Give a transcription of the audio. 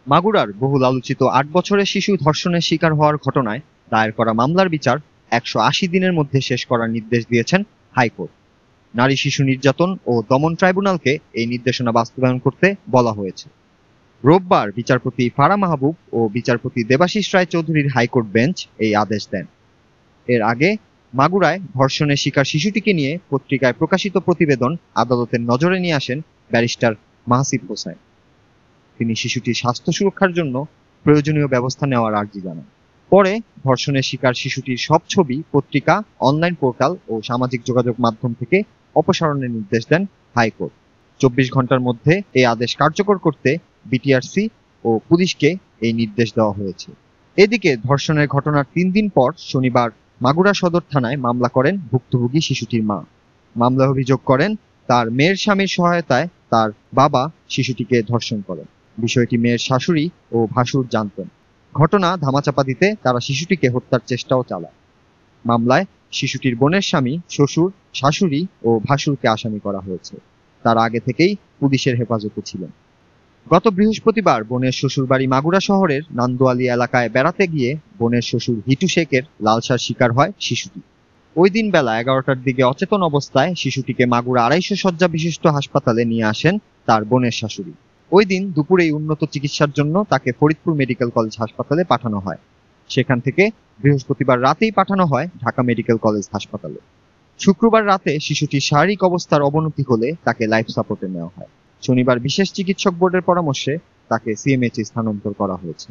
মাগুরার বহুল আলোচিত ৮ বছরের শিশু ধর্ষণের শিকার হওয়ার ঘটনায় দায়ের করা মামলার বিচার ১৮০ দিনের মধ্যে শেষ করার নির্দেশ দিয়েছেন হাইকোর্ট। নারী শিশু নির্যাতন ও দমন ট্রাইব্যুনালকে এই নির্দেশনা বাস্তবায়ন করতে বলা হয়েছে। রোববার বিচারপতি ফারা মাহবুব ও বিচারপতি দেবাশিস রায় চৌধুরীর হাইকোর্ট বেঞ্চ এই আদেশ দেন। এর আগে মাগুরায় ধর্ষণের শিকার শিশুটিকে নিয়ে পত্রিকায় প্রকাশিত প্রতিবেদন আদালতের নজরে নিয়ে আসেন ব্যারিস্টার মাহসিব হোসাইন। তিনি শিশুটির স্বাস্থ্য সুরক্ষার জন্য প্রয়োজনীয় ব্যবস্থা নেওয়ার আর্জি জানান। পরে ধর্ষণের শিকার শিশুটির সব ছবি পত্রিকা, অনলাইন পোর্টাল ও সামাজিক যোগাযোগ মাধ্যম থেকে অপসারণের নির্দেশ দেন হাইকোর্ট। ২৪ ঘন্টার মধ্যে এই আদেশ কার্যকর করতে বিটিআরসি ও পুলিশকে এই নির্দেশ দেওয়া হয়েছে। এদিকে ধর্ষণের ঘটনার ৩ দিন পর শনিবার মাগুরা সদর থানায় মামলা করেন ভুক্তভোগী শিশুটির মা। মামলায় অভিযোগ করেন তার মেয়ের স্বামীর সহায়তায় তার বাবা শিশুটিকে ধর্ষণ করেন। বিষয়টি মেয়ের শাশুড়ি ও ভাসুর জানতেন। ঘটনা ধামাচাপা দিতে তারা শিশুটিকে হত্যার চেষ্টাও চালায়। মামলায় শিশুটির বোনের স্বামী, শ্বশুর, শাশুড়ি ও ভাসুরকে আসামি করা হয়েছে। তারা আগে থেকেই পুলিশের হেফাজতে ছিলেন। গত বৃহস্পতিবার বোনের শ্বশুরবাড়ি মাগুরা শহরের নান্দোয়ালি এলাকায় বেড়াতে গিয়ে বোনের শ্বশুর হিটু শেখের লালসার শিকার হয় শিশুটি। ওই দিন বেলা ১১টার দিকে অচেতন অবস্থায় শিশুটিকে মাগুরা ২৫০ শয্যা বিশিষ্ট হাসপাতালে নিয়ে আসেন তার বোনের শাশুড়ি। ওই দিন দুপুরেই উন্নত চিকিৎসার জন্য তাকে ফরিদপুর মেডিকেল কলেজ হাসপাতালে পাঠানো হয়। সেখান থেকে বৃহস্পতিবার রাতেই পাঠানো হয় ঢাকা মেডিকেল কলেজ হাসপাতালে। শুক্রবার রাতে শিশুটির শারীরিক অবস্থার অবনতি হলে তাকে লাইফ সাপোর্টে নেওয়া হয়। শনিবার বিশেষ চিকিৎসক বোর্ডের পরামর্শে তাকে সিএমএইচে স্থানান্তর করা হয়েছে।